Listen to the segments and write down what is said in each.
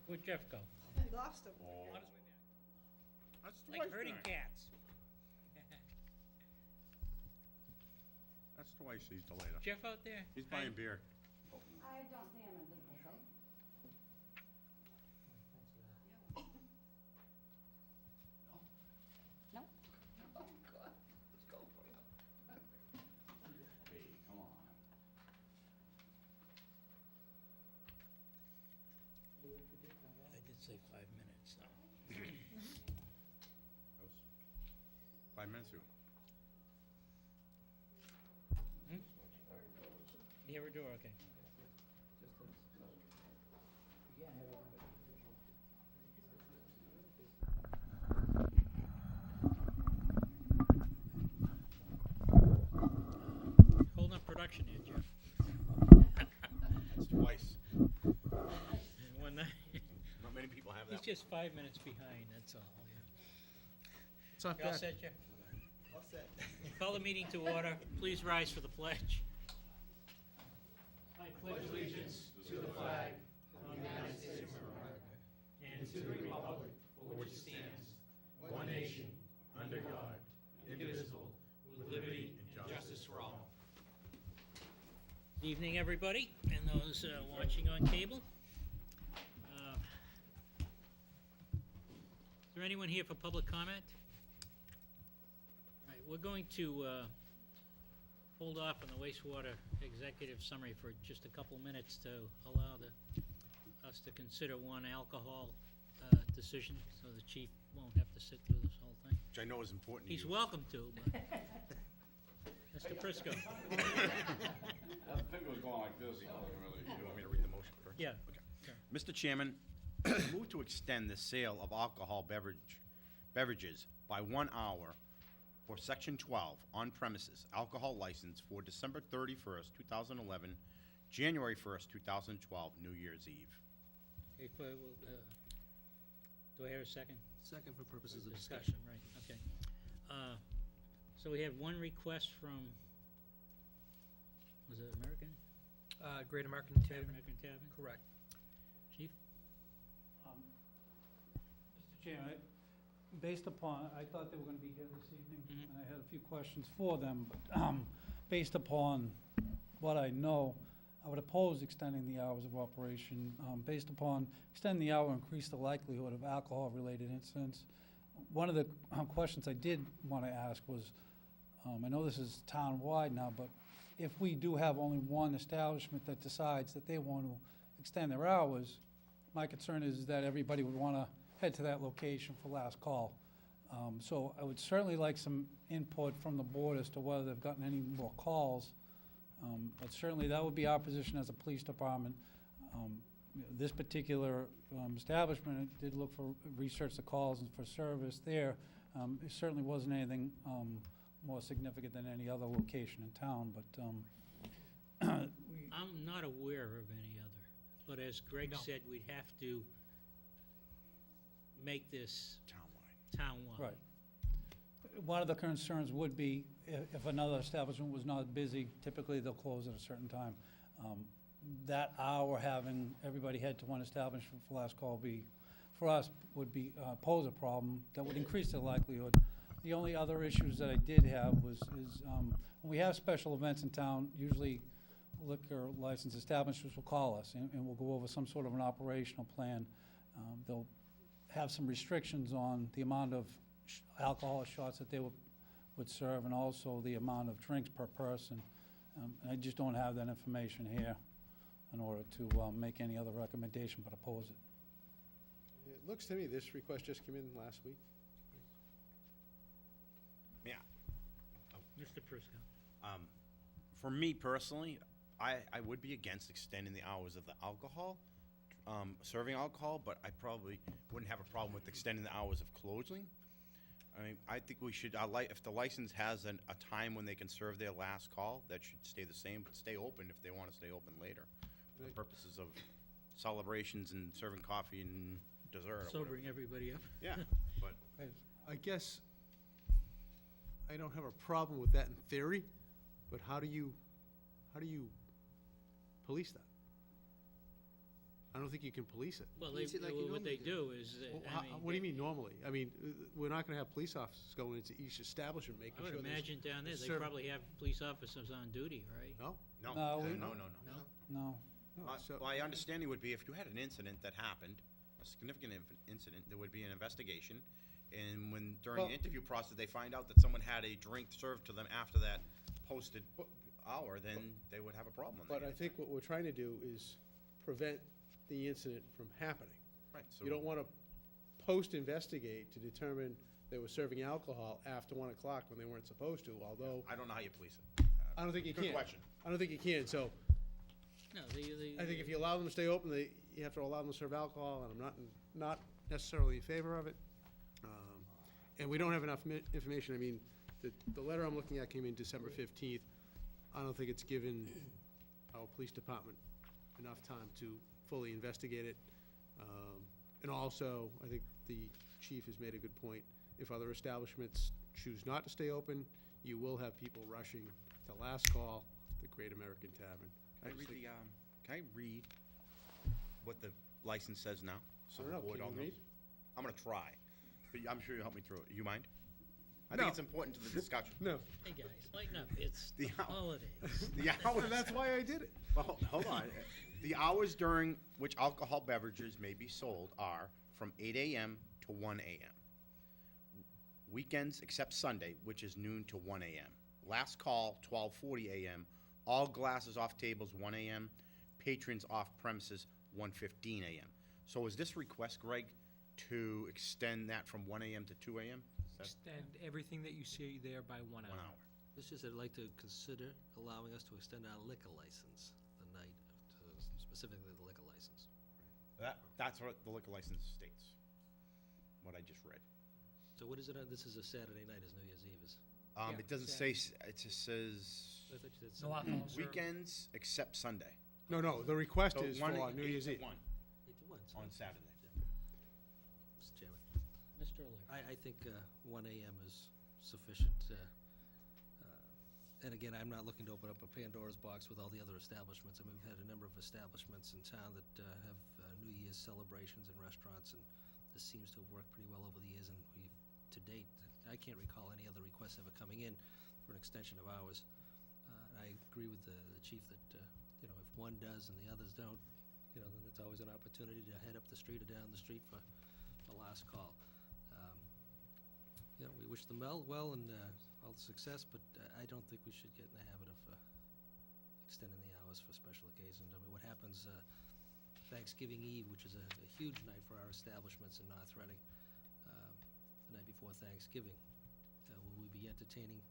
Where'd Jeff go? We lost him. On his way back. That's Like twice herding tonight. cats. That's twice he's delayed. Jeff out there? He's Hi. buying beer. I don't see him in business, right? No? Oh, God, let's go. Hey, come on. I did say 5 minutes, so. That was 5 minutes ago. You have a door, okay. Holding up production here, Jeff. That's twice. One night. Not many people have He's that. just 5 minutes behind, that's all, yeah. It's not You all bad. set, Jeff? All set. Call the meeting to order. Please rise for the pledge. I pledge Allegiance to the flag of the United States of America and to the republic for which it stands, one nation, under God, indivisible, with liberty and justice for all. Good evening, everybody, and those watching on cable. Is there anyone here for public comment? All right, we're going to hold off on the wastewater executive summary for just a couple minutes to allow us to consider one alcohol decision, so the chief won't have to sit through this whole thing. Which I know is important to He's you. welcome to, but Mr. Prisco. That finger was going like this. You want me to read the motion first? Yeah. Okay. Mr. Chairman, move to extend the sale of alcohol beverages by 1 hour for Section 12 on premises alcohol license for December 31st, 2011, January 1st, 2012, New Year's Eve. Okay, do I hear a second? Second for purposes of Discussion, discussion. right, okay. So we have one request from, was it American? Great American Tavern. American Tavern? Correct. Chief? Mr. Chairman, based upon, I thought they were gonna be here this evening, Mhm. and I had a few questions for them, but, based upon what I know, I would oppose extending the hours of operation. Based upon extending the hour, increase the likelihood of alcohol-related incidents. One of the questions I did wanna ask was, I know this is town-wide now, but if we do have only one establishment that decides that they want to extend their hours, my concern is that everybody would want to head to that location for last call. So I would certainly like some input from the board as to whether they've gotten any more calls. But certainly that would be our position as a police department. This particular establishment did look for, research the calls and for service there. It certainly wasn't anything more significant than any other location in town, but I'm not aware of any other, but as Greg No. said, we'd have to make this Townwide. townwide. Right. One of the concerns would be if another establishment was not busy, typically they'll close at a certain time. That hour, having everybody head to one establishment for last call for us, would pose a problem that would increase the likelihood. The only other issues that I did have is when we have special events in town, usually liquor license establishments will call us and we'll go over some sort of an operational plan. They'll have some restrictions on the amount of alcohol shots that they would serve and also the amount of drinks per person. I just don't have that information here in order to make any other recommendation but oppose it. It looks to me this request just came in last week. Yeah. Mr. Prisco. For me personally, I would be against extending the hours of the alcohol, serving alcohol, but I probably wouldn't have a problem with extending the hours of closing. I mean, I think we should, if the license has a time when they can serve their last call, that should stay the same, but stay open if they want to stay open later, for the purposes of celebrations and serving coffee and dessert or whatever. Sobering everybody up. Yeah, but I guess I don't have a problem with that in theory, but how do you police that? I don't think you can police it. Well, Police it like you what they normally do is, Well, I mean. what do you mean normally? I mean, we're not gonna have police officers going into each establishment making I would sure there's. imagine down there, they serv- probably have police officers on duty, right? No? No, No, no, we- no, no. No? No. No, so, My understanding would be if you had an incident that happened, a significant incident, there would be an investigation. And when, during the Well- interview process, they find out that someone had a drink served to them after that posted hour, then they would have a problem. but I think what we're trying to do is prevent the incident from happening. Right, so. You don't wanna post-investigate to determine they were serving alcohol after 1 o'clock when they weren't supposed to, although, I don't know how you police it. I don't think you can. Good question. I don't think you can, so No, the. I think if you allow them to stay open, you have to allow them to serve alcohol, and I'm not necessarily in favor of it. And we don't have enough information. I mean, the letter I'm looking at came in December 15th. I don't think it's given our police department enough time to fully investigate it. And also, I think the chief has made a good point. If other establishments choose not to stay open, you will have people rushing to last call, the Great American Tavern. Can I read what the license says now? So I don't the know, board can all you knows? read? I'm gonna try, but I'm sure you'll help me through it. You mind? I No. think it's important to the discussion. No. Hey, guys, lighten up, it's The hour. holidays. The hours. That's why I did it. Well, hold on. The hours during which alcohol beverages may be sold are from 8 AM to 1 AM. Weekends except Sunday, which is noon to 1 AM. Last call, 12:40 AM. All glasses off tables, 1 AM. Patrons off premises, 1:15 AM. So is this request, Greg, to extend that from 1 AM to 2 AM? Is that Extend everything that you see there by 1 hour. 1 hour? It's just I'd like to consider allowing us to extend our liquor license the night, specifically the liquor license. That's what the liquor license states, what I just read. So what is it, this is a Saturday night, is New Year's Eve, is? Yeah, It doesn't say, it just says I thought you said No Sunday. alcohol served. weekends except Sunday. No, the request So is 1 for New Year's 8 Eve. to 1 8 to 1, on Saturday. Mr. Chairman. Mr. O'Leary. I think 1 AM is sufficient. And again, I'm not looking to open up a Pandora's box with all the other establishments. I mean, we've had a number of establishments in town that have New Year's celebrations and restaurants, and this seems to have worked pretty well over the years, and we've, to date, I can't recall any other requests ever coming in for an extension of hours. And I agree with the chief that, if one does and the others don't, then it's always an opportunity to head up the street or down the street for the last call. We wish them well and all the success, but I don't think we should get in the habit of extending the hours for special occasions. I mean, what happens Thanksgiving Eve, which is a huge night for our establishments in North Reading, the night before Thanksgiving. Will we be entertaining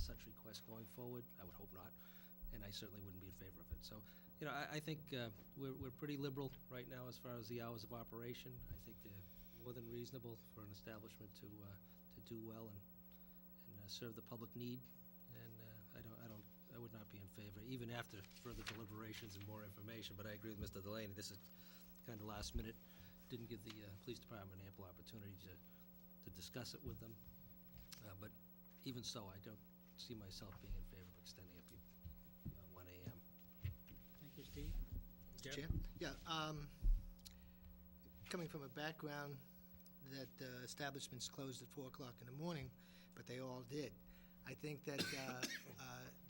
such requests going forward? I would hope not, and I certainly wouldn't be in favor of it. So, I think we're pretty liberal right now as far as the hours of operation. I think they're more than reasonable for an establishment to do well and serve the public need. And I would not be in favor, even after further deliberations and more information. But I agree with Mr. Delaney. This is kind of last minute. Didn't give the police department ample opportunity to discuss it with them. But even so, I don't see myself being in favor of extending it beyond 1 AM. Thank you, Steve. Mr. Chair? Yeah, coming from a background that establishments closed at 4 o'clock in the morning, but they all did. I think that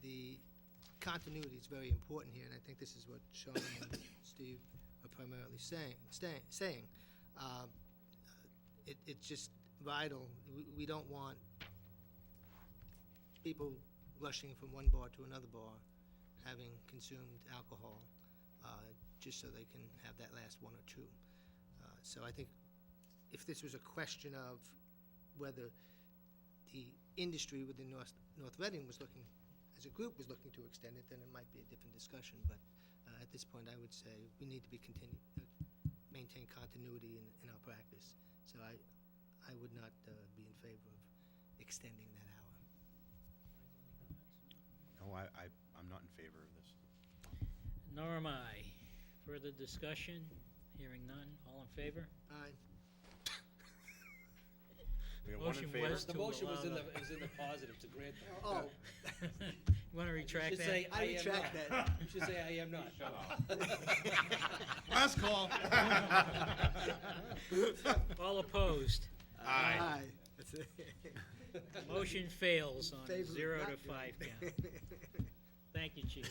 the continuity is very important here, and I think this is what Sean and Steve are primarily saying. It's just vital. We don't want people rushing from one bar to another bar, having consumed alcohol, just so they can have that last one or two. So I think if this was a question of whether the industry within North Reading was looking, as a group, was looking to extend it, then it might be a different discussion. But at this point, I would say we need to maintain continuity in our practice. So I would not be in favor of extending that hour. No, I'm not in favor of this. Nor am I. Further discussion? Hearing none. All in favor? Aye. We have one in Motion favor. was The to motion was allow in the positive to grant that. Oh, Want to retract You should that? say, I I am retract not. that. You should say, I am not. Last call. All opposed? Aye. That's it. Motion fails on a Favor 0 not to 5 doing. count. Thank you, Chief.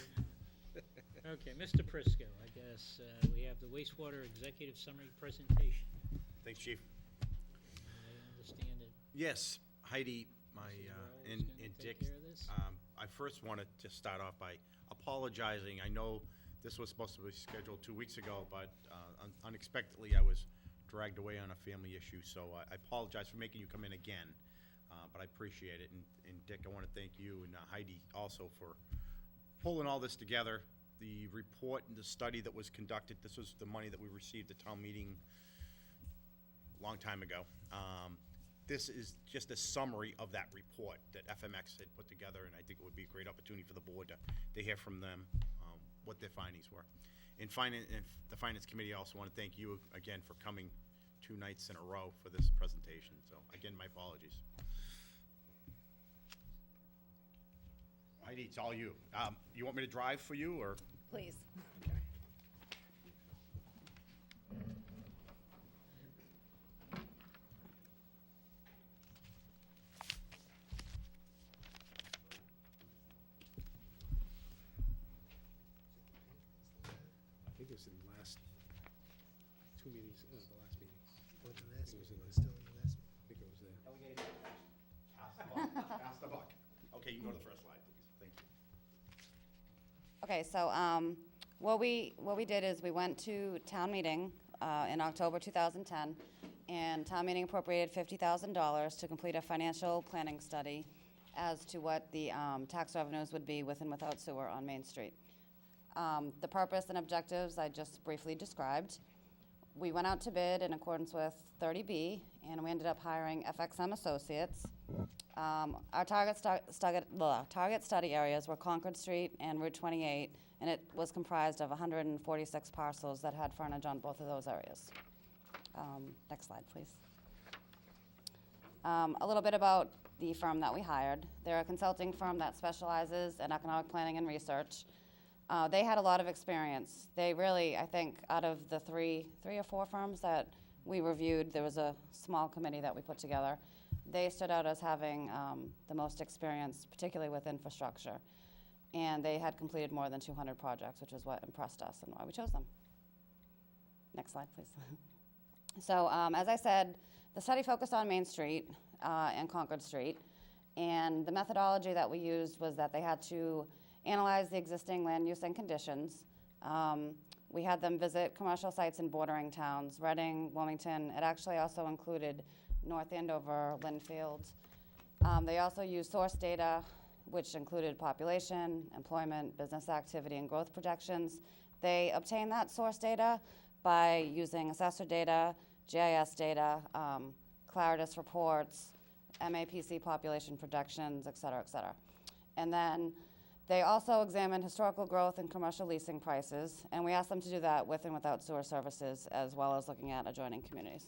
Okay, Mr. Prisco, I guess we have the wastewater executive summary presentation. Thanks, Chief. I understand that Yes, Heidi, my, Mrs. Rowe is and gonna Dick, take care of this. I first wanted to start off by apologizing. I know this was supposed to be scheduled 2 weeks ago, but unexpectedly, I was dragged away on a family issue, so I apologize for making you come in again, but I appreciate it. And Dick, I want to thank you and Heidi also for pulling all this together. The report and the study that was conducted, this was the money that we received at town meeting a long time ago. This is just a summary of that report that FMX had put together, and I think it would be a great opportunity for the board to hear from them what their findings were. And the Finance Committee, I also want to thank you again for coming 2 nights in a row for this presentation. So again, my apologies. Heidi, it's all you. You want me to drive for you, or? Please. I think it was in the last 2 meetings, the last meeting. Or the last It was meeting, in it was still in the last meeting. I think it was there. Pass the buck. Okay, you can go to the first slide, please. Thank you. Okay, so what we did is we went to town meeting in October 2010, and town meeting appropriated $50,000 to complete a financial planning study as to what the tax revenues would be with and without sewer on Main Street. The purpose and objectives I just briefly described. We went out to bid in accordance with 30B, and we ended up hiring FXM Associates. Our target study areas were Concord Street and Route 28, and it was comprised of 146 parcels that had frontage on both of those areas. Next slide, please. A little bit about the firm that we hired. They're a consulting firm that specializes in economic planning and research. They had a lot of experience. They really, I think, out of the three or four firms that we reviewed, there was a small committee that we put together. They stood out as having the most experience, particularly with infrastructure. And they had completed more than 200 projects, which is what impressed us and why we chose them. Next slide, please. So, as I said, the study focused on Main Street and Concord Street. And the methodology that we used was that they had to analyze the existing land use and conditions. We had them visit commercial sites in bordering towns, Reading, Wilmington. It actually also included North Andover, Linfield. They also used source data, which included population, employment, business activity, and growth projections. They obtained that source data by using assessor data, GIS data, Claritas reports, MAPC population projections, et cetera, et cetera. And then they also examined historical growth and commercial leasing prices, and we asked them to do that with and without sewer services, as well as looking at adjoining communities.